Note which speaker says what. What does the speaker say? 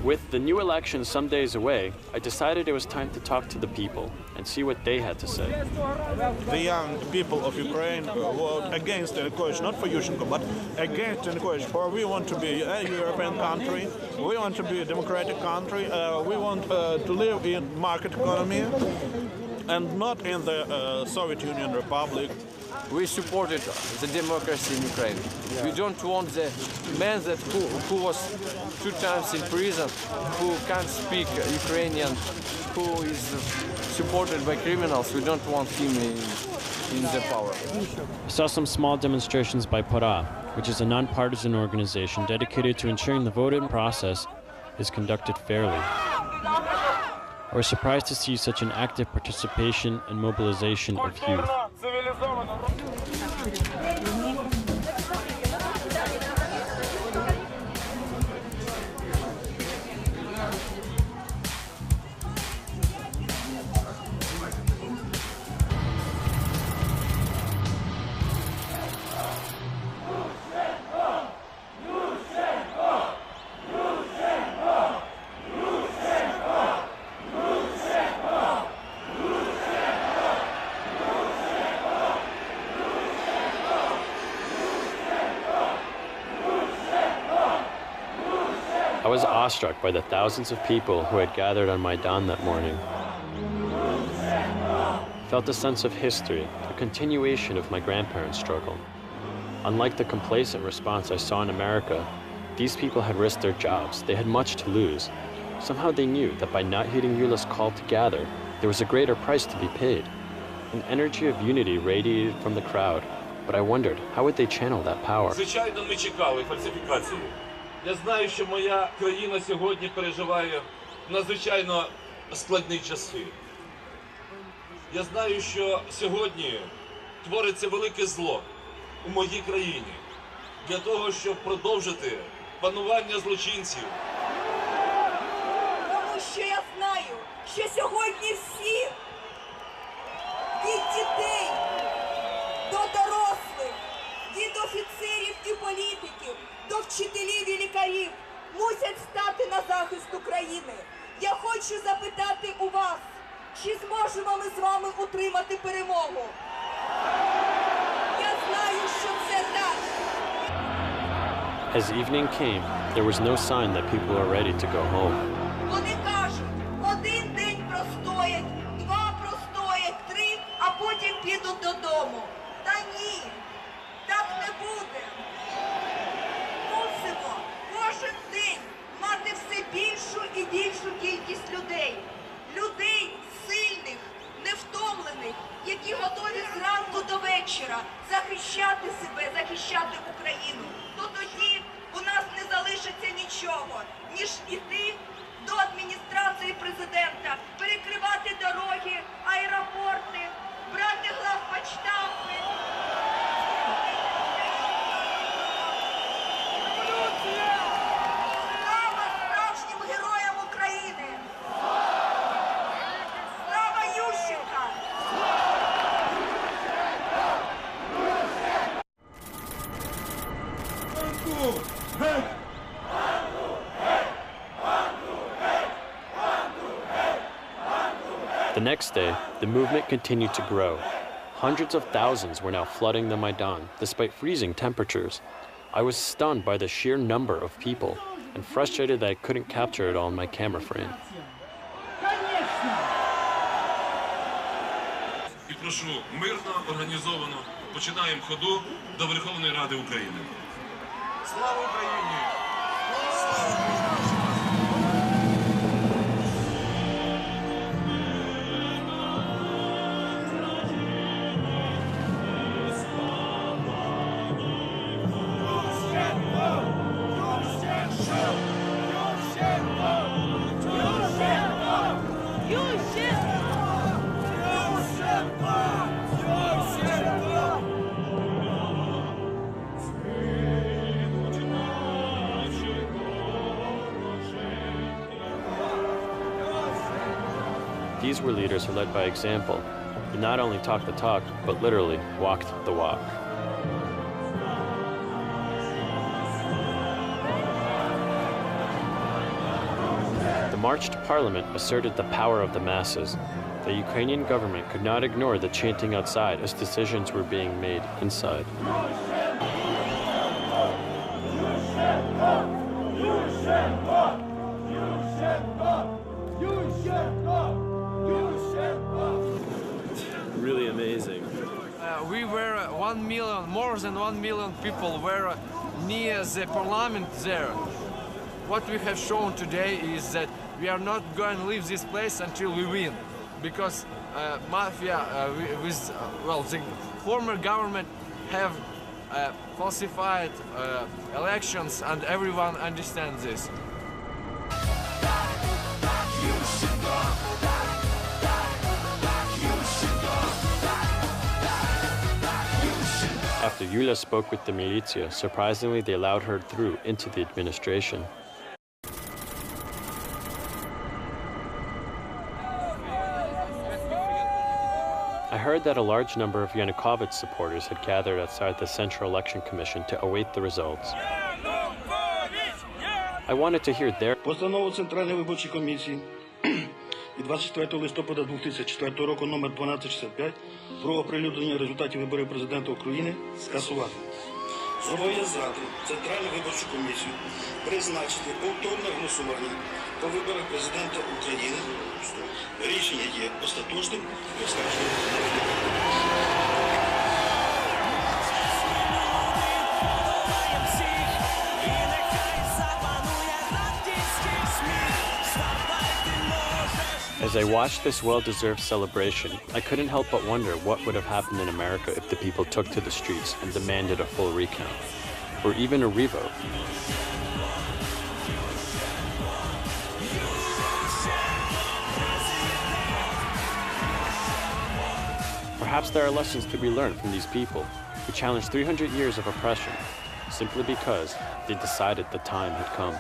Speaker 1: With the new election some days away, I decided it was time to talk to the people and see what they had to say.
Speaker 2: The young people of Ukraine were against Yanukovych, not for Yushchenko, but against Yanukovych. For we want to be a European country, we want to be a democratic country, we want to live in market economy and not in the Soviet Union Republic.
Speaker 3: We supported the democracy in Ukraine. Yeah. We don't want the man who was 2 times in prison, who can't speak Ukrainian, who is supported by criminals. We don't want him in the power.
Speaker 1: I saw some small demonstrations by Pora, which is a nonpartisan organization dedicated to ensuring the voting process is conducted fairly. I was surprised to see such an active participation and mobilization of youth. I was awestruck by the thousands of people who had gathered on Maidan that morning. I felt a sense of history, a continuation of my grandparents' struggle. Unlike the complacent response I saw in America, these people had risked their jobs. They had much to lose. Somehow they knew that by not heeding Yula's call to gather, there was a greater price to be paid. An energy of unity radiated from the crowd, but I wondered, how would they channel that power?
Speaker 4: Звичайно, ми чекали фальсифікації. Я знаю, що моя країна сьогодні переживає надзвичайно складні часи. Я знаю, що сьогодні твориться велике зло у моїй країні для того, щоб продовжити панування злочинців.
Speaker 5: Тому що я знаю, що сьогодні всі, від дітей до дорослих, від офіцерів і політиків, до вчителів і лікарів мусять стати на захист України. Я хочу запитати у вас, чи зможемо ми з вами утримати перемогу? Я знаю, що це так.
Speaker 1: As evening came, there was no sign that people were ready to go home.
Speaker 5: Вони кажуть, 1 день простоять, 2 простоять, 3, а потім підуть додому. Та ні, так не буде. Мусимо кожен день мати все більшу і більшу кількість людей. Людей сильних, невтомлених, які готові зранку до вечора захищати себе, захищати Україну. То тоді у нас не залишиться нічого, ніж іти до адміністрації президента, перекривати дороги, аеропорти, брати главпочтамти. Слава справжнім героям України! Слава Ющенка!
Speaker 1: The next day, the movement continued to grow. Hundreds of thousands were now flooding the Maidan, despite freezing temperatures. I was stunned by the sheer number of people and frustrated that I couldn't capture it all in my camera frame.
Speaker 4: І прошу мирно, організовано, починаємо ходу до Верховної Ради України. Слава Україні! Слава Україні!
Speaker 1: These were leaders who led by example, and not only talked the talk, but literally walked the walk. march to parliament asserted the power of the masses. The Ukrainian government could not ignore the chanting outside as decisions were being made inside.
Speaker 6: Really amazing.
Speaker 3: We were 1 million, more than 1 million people were near the parliament there. What we have shown today is that we are not going to leave this place until we win, because mafia the former government have falsified elections, and everyone understands this.
Speaker 1: After Yulia spoke with the militia, surprisingly they allowed her through into the administration. I heard that a large number of Yanukovych supporters had gathered outside the Central Election Commission to await the results. I wanted to hear their...
Speaker 7: Постанова Центральної виборчої комісії від 24 листопада 2004 року номер 1265 про оприлюднення результатів виборів президента України скасувати. Зобов'язати Центральну виборчу комісію призначити повторне голосування по виборах президента України. Рішення є остаточним і оскарженим.
Speaker 1: As I watched this well-deserved celebration, I couldn't help but wonder what would have happened in America if the people took to the streets and demanded a full recount, or even a revote. Perhaps there are lessons to be learned from these people who challenged 300 years of oppression simply because they decided the time had come.